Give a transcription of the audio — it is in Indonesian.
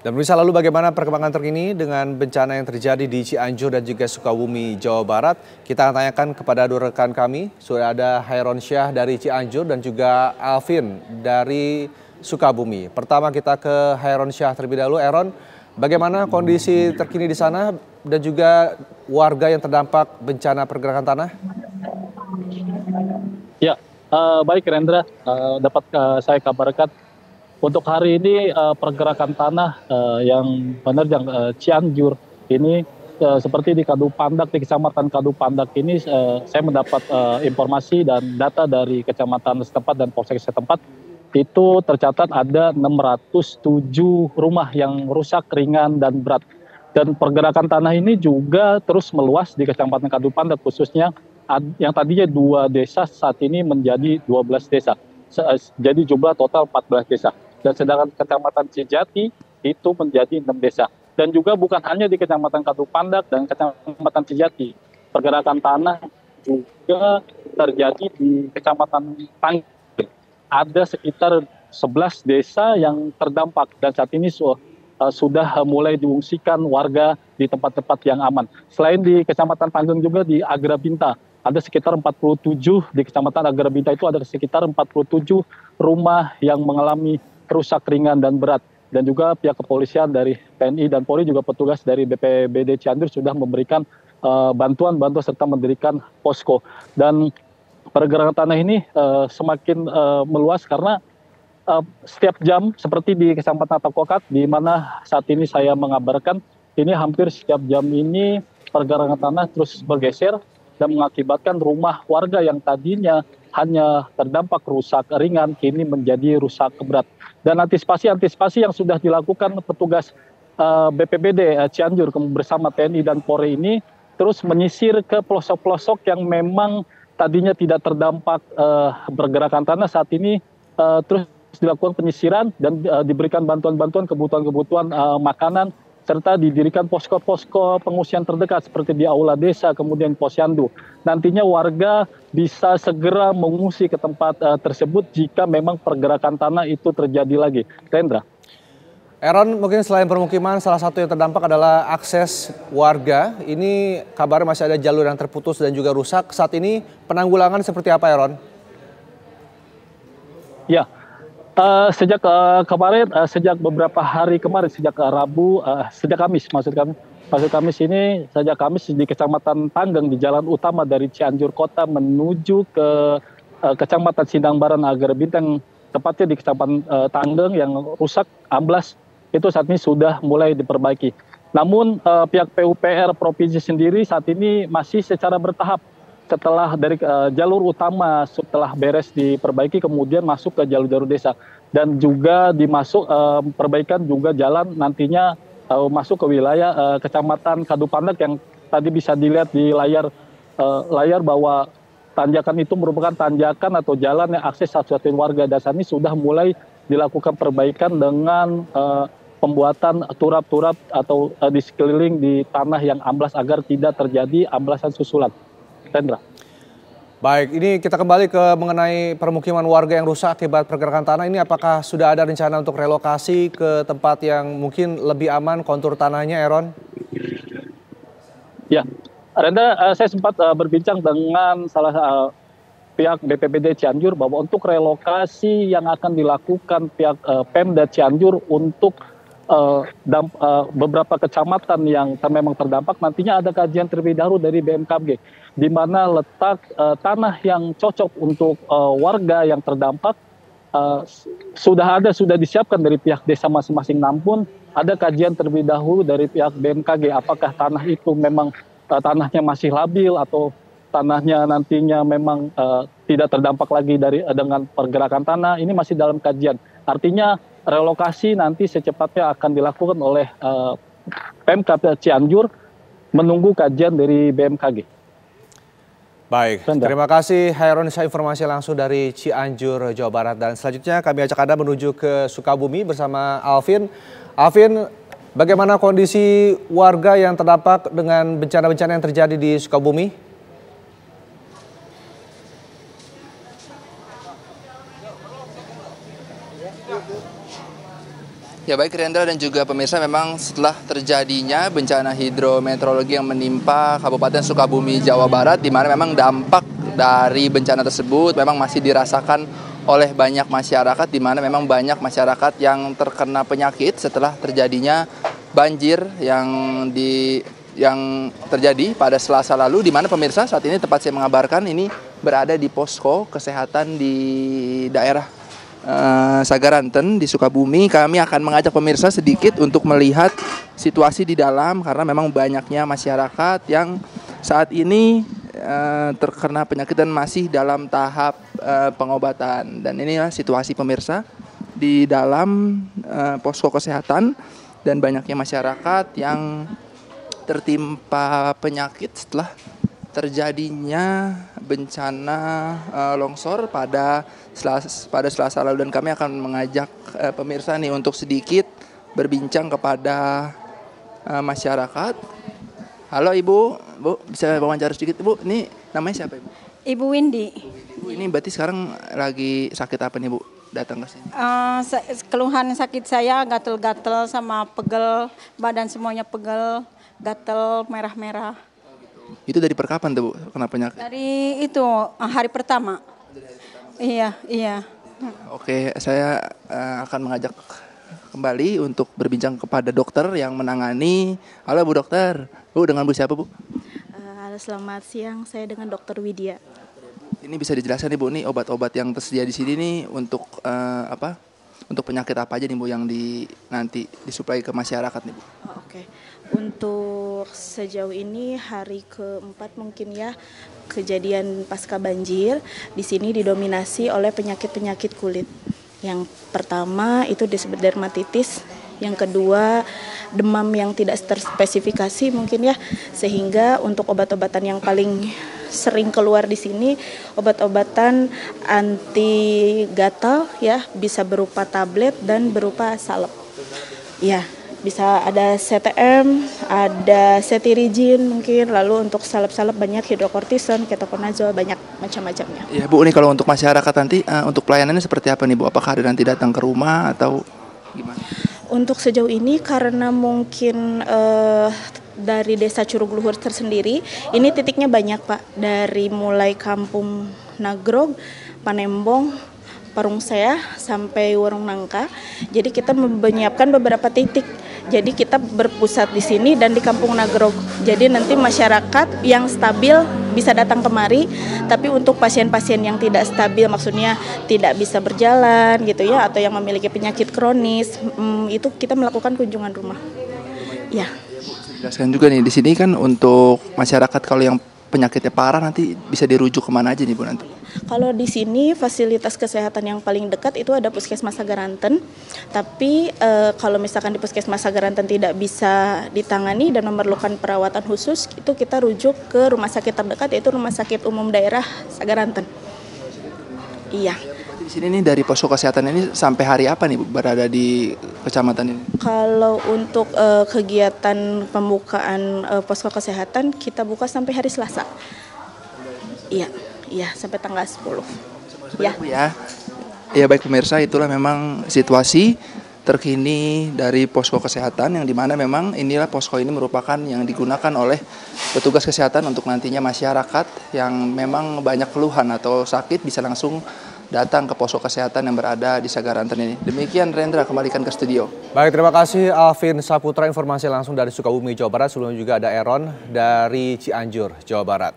Dan pemirsa, lalu bagaimana perkembangan terkini dengan bencana yang terjadi di Cianjur dan juga Sukabumi, Jawa Barat? Kita akan tanyakan kepada dua rekan kami. Sudah ada Hairon Syah dari Cianjur dan juga Alvin dari Sukabumi. Pertama kita ke Hairon Syah terlebih dahulu. Hairon, bagaimana kondisi terkini di sana dan juga warga yang terdampak bencana pergerakan tanah? Ya, baik Rendra, dapat saya kabarkan untuk hari ini pergerakan tanah yang menerjang Cianjur ini seperti di Kadupandak, di Kecamatan Kadupandak ini saya mendapat informasi dan data dari kecamatan setempat dan polsek setempat itu tercatat ada 607 rumah yang rusak ringan dan berat. Dan pergerakan tanah ini juga terus meluas di Kecamatan Kadupandak khususnya yang tadinya 2 desa saat ini menjadi 12 desa. Jadi jumlah total 14 desa. Dan sedangkan Kecamatan Cijati itu menjadi 6 desa. Dan juga bukan hanya di Kecamatan Kadupandak dan Kecamatan Cijati. Pergerakan tanah juga terjadi di Kecamatan Panggil. Ada sekitar 11 desa yang terdampak dan saat ini sudah mulai diungsikan warga di tempat-tempat yang aman. Selain di Kecamatan Panggil juga di Agrabinta. Ada sekitar 47 di Kecamatan Agrabinta itu ada sekitar 47 rumah yang mengalami rusak ringan dan berat. Dan juga pihak kepolisian dari TNI dan Polri juga petugas dari BPBD Cianjur sudah memberikan bantuan-bantuan serta mendirikan posko. Dan pergerakan tanah ini semakin meluas karena setiap jam seperti di Kecamatan Takokat di mana saat ini saya mengabarkan ini hampir setiap jam ini pergerakan tanah terus bergeser dan mengakibatkan rumah warga yang tadinya hanya terdampak rusak ringan kini menjadi rusak berat. Dan antisipasi yang sudah dilakukan petugas BPBD Cianjur bersama TNI dan Polri ini terus menyisir ke pelosok-pelosok yang memang tadinya tidak terdampak pergerakan tanah saat ini terus dilakukan penyisiran dan diberikan bantuan-bantuan kebutuhan-kebutuhan makanan serta didirikan posko-posko pengungsian terdekat seperti di Aula Desa, kemudian Posyandu. Nantinya warga bisa segera mengungsi ke tempat tersebut jika memang pergerakan tanah itu terjadi lagi. Rendra. Aaron, mungkin selain permukiman, salah satu yang terdampak adalah akses warga. Ini kabarnya masih ada jalur yang terputus dan juga rusak. Saat ini penanggulangan seperti apa, Aaron? Ya. Sejak kemarin, sejak beberapa hari kemarin, sejak Rabu, sejak Kamis maksud Kamis ini, sejak Kamis di Kecamatan Tanggeng di jalan utama dari Cianjur Kota menuju ke Kecamatan Sindangbaran Agrabintang, tepatnya di Kecamatan Tanggeng yang rusak, amblas, itu saat ini sudah mulai diperbaiki. Namun pihak PUPR Provinsi sendiri saat ini masih secara bertahap. Setelah dari jalur utama setelah beres diperbaiki kemudian masuk ke jalur-jalur desa dan juga dimasuk perbaikan juga jalan nantinya masuk ke wilayah Kecamatan Kadupandak yang tadi bisa dilihat di layar bahwa tanjakan itu merupakan tanjakan atau jalan yang akses satu-satunya warga dan saat ini sudah mulai dilakukan perbaikan dengan pembuatan turap-turap atau di sekeliling di tanah yang amblas agar tidak terjadi amblasan susulan. Rendra. Baik, ini kita kembali ke mengenai permukiman warga yang rusak akibat pergerakan tanah. Ini apakah sudah ada rencana untuk relokasi ke tempat yang mungkin lebih aman kontur tanahnya, Aaron? Ya, Rendra, saya sempat berbincang dengan salah pihak BPBD Cianjur bahwa untuk relokasi yang akan dilakukan pihak Pemda Cianjur untuk beberapa kecamatan yang memang terdampak nantinya ada kajian terlebih dahulu dari BMKG di mana letak tanah yang cocok untuk warga yang terdampak sudah disiapkan dari pihak desa masing-masing, namun ada kajian terlebih dahulu dari pihak BMKG apakah tanah itu memang tanahnya masih labil atau tanahnya nantinya memang tidak terdampak lagi dengan pergerakan tanah. Ini masih dalam kajian, artinya relokasi nanti secepatnya akan dilakukan oleh Pemkab Cianjur menunggu kajian dari BMKG. Baik, terima kasih Hairon Syah, informasi langsung dari Cianjur, Jawa Barat. Dan selanjutnya kami ajak Anda menuju ke Sukabumi bersama Alvin. Alvin, bagaimana kondisi warga yang terdampak dengan bencana-bencana yang terjadi di Sukabumi? Ya baik Rendra dan juga pemirsa, memang setelah terjadinya bencana hidrometeorologi yang menimpa Kabupaten Sukabumi, Jawa Barat, di mana memang dampak dari bencana tersebut memang masih dirasakan oleh banyak masyarakat, di mana memang banyak masyarakat yang terkena penyakit setelah terjadinya banjir yang terjadi pada Selasa lalu, di mana pemirsa saat ini tempat saya mengabarkan ini berada di posko kesehatan di daerah Sagaranten di Sukabumi. Kami akan mengajak pemirsa sedikit untuk melihat situasi di dalam, karena memang banyaknya masyarakat yang saat ini terkena penyakit dan masih dalam tahap pengobatan. Dan inilah situasi pemirsa di dalam posko kesehatan, dan banyaknya masyarakat yang tertimpa penyakit setelah terjadinya bencana longsor pada Selasa lalu. Dan kami akan mengajak pemirsa nih untuk sedikit berbincang kepada masyarakat. Halo Ibu, Bu, bisa wawancara sedikit Ibu? Ini namanya siapa Ibu? Ibu Windy. Ibu, ini berarti sekarang lagi sakit apa nih Bu? Datang ke sini. Keluhan sakit saya gatel-gatel sama pegel, badan semuanya pegel, gatel, merah-merah. Itu dari perkapan tuh Bu, kena penyakit? Dari itu hari pertama. Iya. Oke, saya akan mengajak kembali untuk berbincang kepada dokter yang menangani. Halo Bu Dokter. Bu, dengan Bu siapa Bu? Halo, selamat siang. Saya dengan Dokter Widya. Ini bisa dijelaskan nih Bu, nih obat-obat yang tersedia di sini nih untuk apa? Untuk penyakit apa aja nih Bu yang nanti disuplai ke masyarakat nih Bu? Oke. Untuk sejauh ini hari keempat mungkin ya kejadian pasca banjir di sini didominasi oleh penyakit-penyakit kulit. Yang pertama itu disebut dermatitis, yang kedua demam yang tidak terspesifikasi mungkin ya, sehingga untuk obat-obatan yang paling sering keluar di sini obat-obatan anti gatal ya, bisa berupa tablet dan berupa salep. Ya, bisa ada CTM, ada cetirizine mungkin, lalu untuk salep-salep banyak hidrokortison, ketokonazol, banyak macam-macamnya. Ya Bu, ini kalau untuk masyarakat nanti untuk pelayanannya seperti apa nih Bu? Apakah ada nanti datang ke rumah atau gimana? Untuk sejauh ini karena mungkin dari Desa Curug Luhur tersendiri, ini titiknya banyak Pak, dari mulai Kampung Nagrog, Panembong, Parung Seah sampai Warung Nangka. Jadi kita menyiapkan beberapa titik. Jadi kita berpusat di sini dan di Kampung Nagrog. Jadi nanti masyarakat yang stabil bisa datang kemari, tapi untuk pasien-pasien yang tidak stabil, maksudnya tidak bisa berjalan gitu ya, atau yang memiliki penyakit kronis, itu kita melakukan kunjungan rumah. Ya. Jelaskan juga nih di sini kan untuk masyarakat kalau yang penyakitnya parah nanti bisa dirujuk kemana aja nih Bu nanti? Kalau di sini fasilitas kesehatan yang paling dekat itu ada Puskesmas Sagaranten. Tapi kalau misalkan di Puskesmas Sagaranten tidak bisa ditangani dan memerlukan perawatan khusus, itu kita rujuk ke rumah sakit terdekat, yaitu Rumah Sakit Umum Daerah Sagaranten. Iya. Di sini nih dari posko kesehatan ini sampai hari apa nih Bu berada di kecamatan ini? Kalau untuk kegiatan pembukaan posko kesehatan kita buka sampai hari Selasa. Iya, sampai tanggal 10. Ya. Ya baik pemirsa, itulah memang situasi terkini dari posko kesehatan, yang dimana memang inilah posko ini merupakan yang digunakan oleh petugas kesehatan untuk nantinya masyarakat yang memang banyak keluhan atau sakit bisa langsung datang ke posko kesehatan yang berada di Sagaranten ini. Demikian Rendra, kembalikan ke studio. Baik, terima kasih Alvin Saputra, informasi langsung dari Sukabumi, Jawa Barat. Sebelumnya juga ada Aaron dari Cianjur, Jawa Barat.